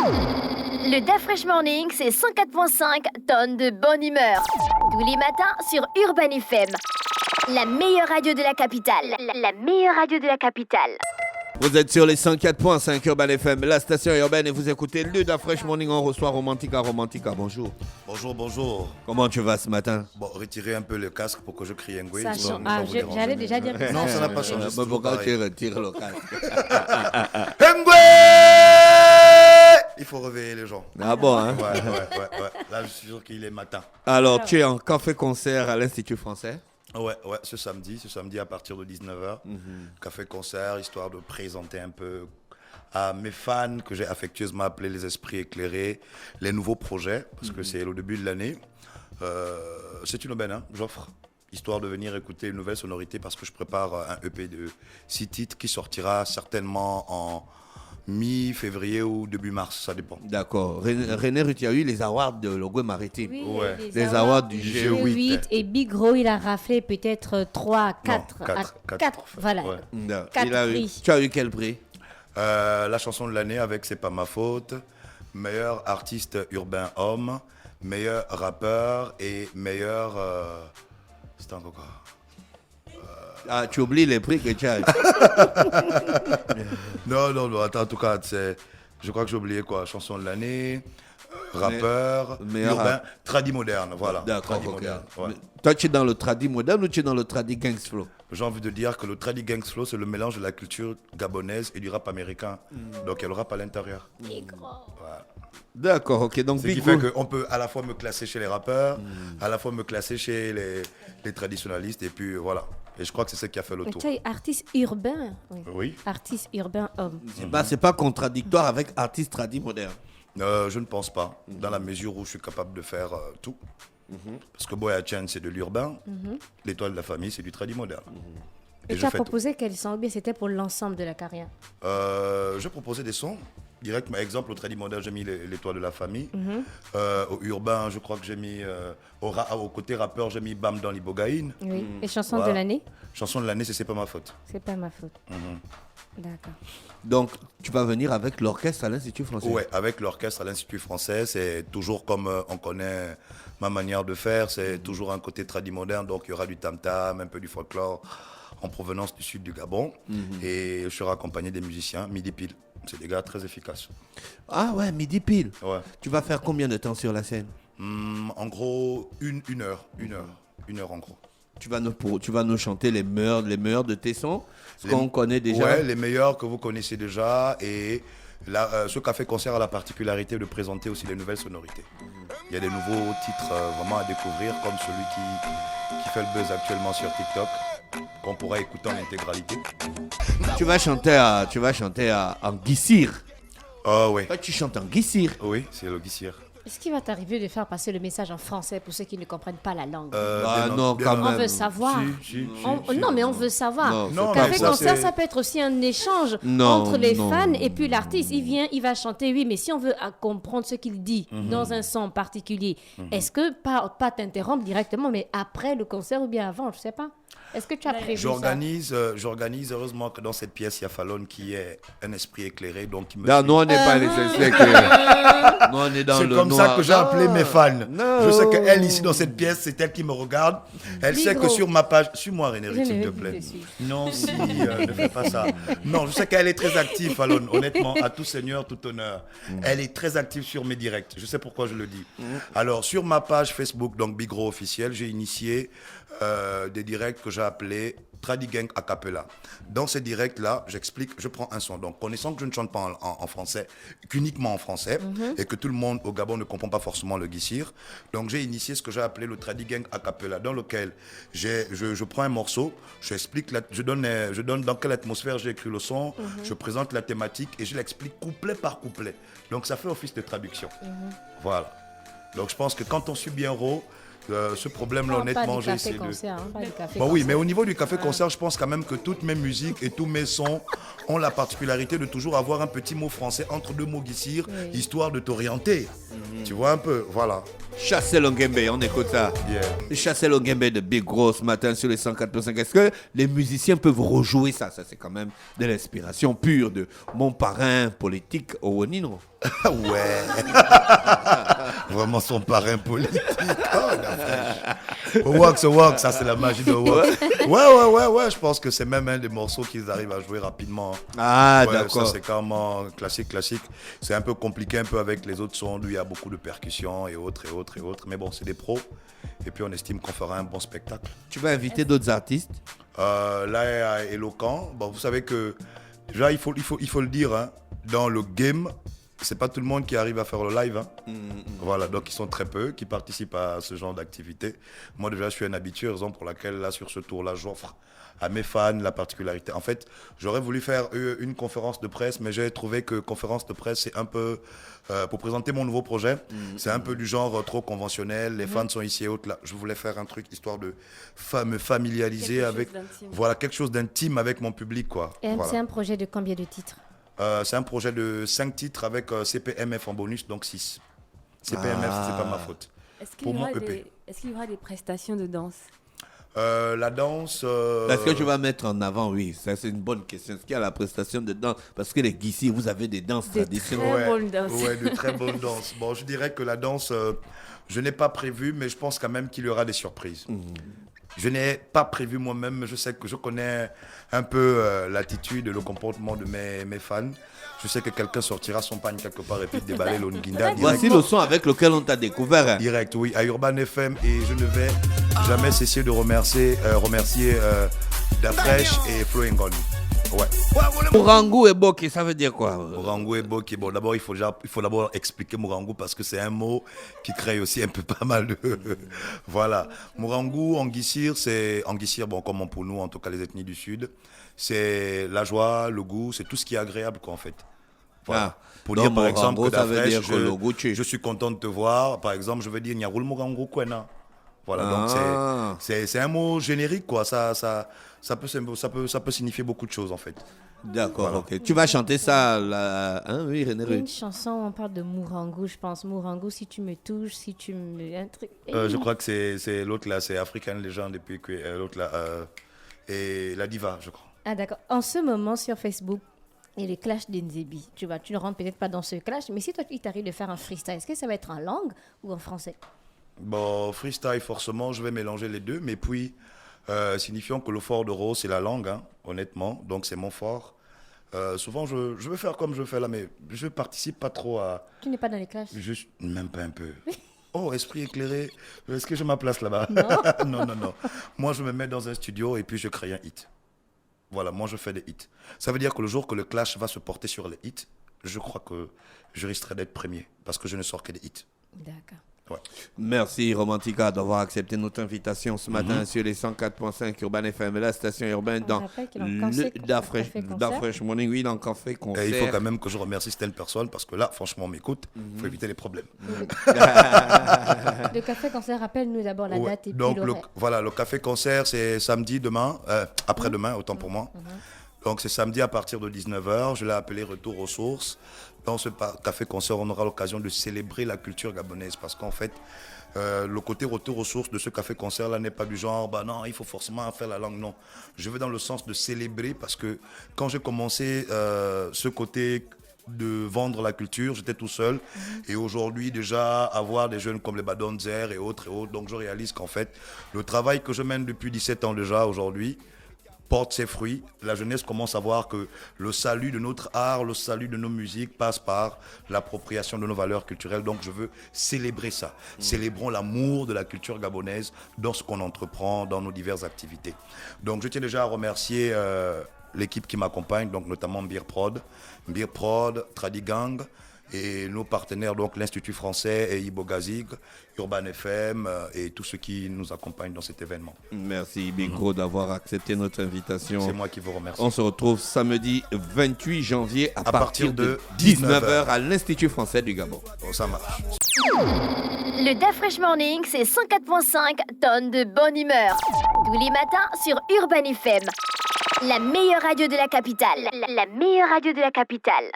Le Da Fresh Morning, c'est 104.5 tonnes de bonne humeur. Tous les matins sur Urban FM. La meilleure radio de la capitale. La meilleure radio de la capitale. Vous êtes sur les 104.5 Urban FM, la station urbaine, et vous écoutez le Da Fresh Morning. On reçoit Romantica. Bonjour. Bonjour. Comment tu vas ce matin? Bon, retirez un peu le casque pour que je crie un Ça change. J'allais déjà dire que non, ça n'a pas changé. Mais pourquoi tu retires le casque? Il faut réveiller les gens. Ah bon, hein? Ouais. Là, je suis sûr qu'il est matin. Alors, tu es en café-concert à l'Institut français? Ouais, ce samedi à partir de 19h. Café-concert, histoire de présenter un peu à mes fans que j'ai affectueusement appelés les esprits éclairés, les nouveaux projets, parce que c'est le début de l'année. C'est une aubaine, hein, j'offre, histoire de venir écouter une nouvelle sonorité, parce que je prépare un EP de 6 titres qui sortira certainement en mi-février ou début mars, ça dépend. D'accord. René Ruth, il y a eu les awards de Logo Maritime. oui, Ouais. Les awards du G8. Et Big Ro, il a raflé peut-être 3, 4. Quatre. Voilà. Ouais. Non. Quatre Il a eu- prix. Tu as eu quel prix? La chanson de l'année avec C'est pas ma faute, meilleur artiste urbain homme, meilleur rappeur et meilleur... C'était encore quoi? Ah, tu oublies les prix que tu as eu. Non, attends, en tout cas, je crois que j'ai oublié quoi, chanson de l'année, rappeur, meilleur urbain, tradi moderne, voilà. D'accord, Tradi ok. moderne, ouais. Mais toi, tu es dans le tradi moderne ou tu es dans le tradi gangsta flow? J'ai envie de dire que le tradi gang flow, c'est le mélange de la culture gabonaise et du rap américain. Donc il y a le rap à l'intérieur. Voilà. D'accord, ok. Donc, Ce qui Big fait Ro- qu'on peut à la fois me classer chez les rappeurs, à la fois me classer chez les traditionnalistes, et puis voilà. Et je crois que c'est ce qui a fait le Mais tour. tu as artiste urbain. Oui. Artiste urbain homme. c'est pas contradictoire avec artiste tradi moderne. Je ne pense pas, dans la mesure où je suis capable de faire tout. Parce que Boya Chen, c'est de l'urbain, l'étoile de la famille, c'est du tradi moderne. Et je tu as fais tout. proposé quel son? Ou bien c'était pour l'ensemble de la carrière? Je proposais des sons. Direct, par exemple, au tradi moderne, j'ai mis l'étoile de la famille. Au urbain, je crois que j'ai mis, au côté rappeur, j'ai mis Bam dans l'Ibogaïne. Oui. Et chanson Voilà. de l'année? Chanson de l'année, c'est pas ma faute. C'est pas ma faute. D'accord. Donc, tu vas venir avec l'orchestre à l'Institut français? Ouais, avec l'orchestre à l'Institut français, c'est toujours comme on connaît ma manière de faire, c'est toujours un côté tradi moderne, donc il y aura du tam-tam, un peu du folklore en provenance du sud du Gabon. Et je serai accompagné des musiciens, midi pile. C'est des gars très efficaces. Ah ouais, midi pile. Ouais. Tu vas faire combien de temps sur la scène? En gros, une heure en gros. Tu vas nous chanter les meilleurs de tes sons, ce Les- qu'on connaît déjà. Ouais, les meilleurs que vous connaissez déjà. Et ce café-concert a la particularité de présenter aussi les nouvelles sonorités. Il y a des nouveaux titres vraiment à découvrir, comme celui qui fait le buzz actuellement sur TikTok, qu'on pourra écouter en intégralité. Tu vas chanter en guissir. Ah oui. Toi, tu chantes en guissir. Oui, c'est le guissier. Est-ce qu'il va t'arriver de faire passer le message en français pour ceux qui ne comprennent pas la langue? Ah non, quand On même. veut savoir. Si. Non, mais on veut savoir. Non, Non, c'est pas Café ça, concert, c'est- ça peut être aussi un échange Non, entre les non, fans non, et puis l'artiste. Il vient, il va chanter, oui, mais si on veut comprendre ce qu'il dit dans un son particulier, est-ce que, pas t'interrompre directement, mais après le concert ou bien avant, je sais pas. Est-ce que tu as prévu ça? J'organise, heureusement que dans cette pièce, il y a Fallon qui est un esprit éclairé, donc qui me Non, suit. nous, on n'est pas les esprits. Nous, on est dans C'est le comme noir. ça que j'ai appelé mes fans. Non. Je sais qu'elle, ici, dans cette pièce, c'est elle qui me regarde. Elle sait que Micro. sur ma page... Suis-moi, René, Je s'il ne te veux plaît. plus te suivre. Non, si, ne fais pas ça. Non, je sais qu'elle est très active, Fallon. Honnêtement, à tout seigneur, tout honneur. Elle est très active sur mes directs. Je sais pourquoi je le dis. Alors, sur ma page Facebook, donc Big Ro officiel, j'ai initié des directs que j'ai appelés Tradi Gang a cappella. Dans ces directs-là, j'explique, je prends un son. Donc, connaissant que je ne chante pas en français, qu'uniquement en français, et que tout le monde au Gabon ne comprend pas forcément le guissir, donc j'ai initié ce que j'ai appelé le Tradi Gang a cappella, dans lequel je prends un morceau, je donne dans quelle atmosphère j'ai écrit le son, je présente la thématique et je l'explique couplet par couplet. Donc, ça fait office de traduction. Voilà. Donc, je pense que quand on suit bien Ro, ce problème-là, honnêtement, j'ai essayé de... Concert, hein, pas du café Bon, oui, concert. mais au niveau du café-concert, je pense quand même que toutes mes musiques et tous mes sons ont la particularité de toujours avoir un petit mot français entre deux mots guissir, Oui. histoire de t'orienter. Tu vois un peu, voilà. Chassel Ongembe, on écoute ça. Yeah. Chassel Ongembe de Big Gros ce matin sur les 104.5. Est-ce que les musiciens peuvent rejouer ça? Ça, c'est quand même de l'inspiration pure de mon parrain politique, Owonino. Ouais. Vraiment son parrain politique. Oh, Wax, ça c'est la magie de Wax. Ouais. Je pense que c'est même un des morceaux qu'ils arrivent à jouer rapidement. Ah, Ouais, d'accord. ça c'est carrément classique. C'est un peu compliqué un peu avec les autres sons. Lui, il y a beaucoup de percussions et autres. Mais bon, c'est des pros. Et puis on estime qu'on fera un bon spectacle. Tu vas inviter d'autres artistes? Là, il y a Eloquent. Bon, vous savez que déjà, il faut le dire, hein, dans le game, c'est pas tout le monde qui arrive à faire le live. Hein. Voilà, donc ils sont très peu qui participent à ce genre d'activité. Moi, déjà, je suis un habitué, raison pour laquelle, là, sur ce tour-là, j'offre à mes fans la particularité. En fait, j'aurais voulu faire une conférence de presse, mais j'ai trouvé que conférence de presse, c'est un peu, pour présenter mon nouveau projet, c'est un peu du genre trop conventionnel. Les fans sont ici et autres là. Je voulais faire un truc histoire de me familiariser avec, voilà, quelque chose d'intime avec mon public, quoi. Et Voilà. c'est un projet de combien de titres? C'est un projet de 5 titres avec CPMF en bonus, donc 6. CPMF, c'est pas ma faute. Pour mon EP. Est-ce qu'il y aura des prestations de danse? La danse... Est-ce que tu vas mettre en avant? Oui, ça c'est une bonne question. Est-ce qu'il y a la prestation de danse? Parce que les Guissi, vous avez des danses traditionnelles. Très bonne danse. Ouais, de très bonnes danses. Bon, je dirais que la danse, je n'ai pas prévu, mais je pense quand même qu'il y aura des surprises. Je n'ai pas prévu moi-même, mais je sais que je connais un peu l'attitude et le comportement de mes fans. Je sais que quelqu'un sortira son pagne quelque part et puis déballer l'Onginda. Voici le son avec lequel on t'a découvert. Hein. Direct, oui, à Urban FM. Et je ne vais jamais cesser de remercier Dafresh et Flo Ngon. Ouais. Mourangou et Boki, ça veut dire quoi? Mourangou et Boki. Bon, d'abord, il faut d'abord expliquer Mourangou parce que c'est un mot qui crée aussi un peu pas mal de... Voilà. Mourangou, Anguissir, c'est... Anguissir, bon, comme pour nous, en tout cas les ethnies du Sud, c'est la joie, le goût, c'est tout ce qui est agréable, quoi, en fait. Voilà. Ah. Pour Donc, dire, par exemple, Mourangou, que ça veut Dafresh, dire que le goût, je suis content de te voir. Par exemple, je veux dire, Nyaroul Mourangou Kwena. Voilà, donc c'est un mot générique, quoi. Ça peut signifier beaucoup de choses, en fait. D'accord, Voilà. ok. Tu vas chanter ça, là, hein, oui, René Il y a Rude. une chanson où on parle de Mourangou, je pense. Mourangou, si tu me touches, si tu me... Un truc... Je crois que c'est l'autre là, c'est African Legend, et puis l'autre là, et la diva, je crois. Ah d'accord. En ce moment, sur Facebook, il y a le clash d'Nzebi. Tu vois, tu ne rentres peut-être pas dans ce clash, mais si toi, il t'arrive de faire un freestyle, est-ce que ça va être en langue ou en français? Bon, freestyle, forcément, je vais mélanger les deux, mais puis, signifiant que le fort de Rose, c'est la langue, hein, honnêtement, donc c'est mon fort. Souvent, je veux faire comme je fais là, mais je participe pas trop à... Tu n'es pas dans les clashs? Juste, même pas un peu. Oh, esprit éclairé, est-ce que j'ai ma place là-bas? Non. Non. Moi, je me mets dans un studio et puis je crée un hit. Voilà, moi, je fais des hits. Ça veut dire que le jour que le clash va se porter sur les hits, je crois que je risquerai d'être premier parce que je ne sors que des hits. D'accord. Ouais. Merci Romantica d'avoir accepté notre invitation ce matin sur les 104.5 Urban FM, la station urbaine dans rappelle qu'il a encore fait concert. d'Afresh Morning. Oui, il a encore fait concert. Et il faut quand même que je remercie certaines personnes parce que là, franchement, on m'écoute. Il faut éviter les problèmes. Le café concert, rappelle-nous d'abord la Ouais. date et puis Donc, l'horaire. voilà, le café concert, c'est samedi, demain, après-demain, autant pour moi. Donc, c'est samedi à partir de 19h. Je l'ai appelé Retour aux sources. Dans ce café concert, on aura l'occasion de célébrer la culture gabonaise parce qu'en fait, le côté retour aux sources de ce café concert là n'est pas du genre bah non il faut forcément faire la langue, non, je vais dans le sens de célébrer parce que quand j'ai commencé ce côté de vendre la culture, j'étais tout seul et aujourd'hui déjà avoir des jeunes comme les Badonzer et autres, donc je réalise qu'en fait le travail que je mène depuis 17 ans déjà aujourd'hui porte ses fruits. La jeunesse commence à voir que le salut de notre art, le salut de nos musiques passe par l'appropriation de nos valeurs culturelles. Donc je veux célébrer ça. Célébrons l'amour de la culture gabonaise dans ce qu'on entreprend, dans nos diverses activités. Donc je tiens déjà à remercier l'équipe qui m'accompagne, donc notamment Beer Prod, Tradigang, et nos partenaires, donc l'Institut français et Ibo Gazig, Urban FM et tous ceux qui nous accompagnent dans cet événement. Merci Bigro d'avoir accepté notre invitation. C'est moi qui vous remercie. On se retrouve samedi 28 janvier à partir de 19h à l'Institut français du Gabon. Oh, ça marche. Le Dafresh Morning, c'est 104.5 tonnes de bonne humeur. Tous les matins sur Urban FM. La meilleure radio de la capitale. La meilleure radio de la capitale.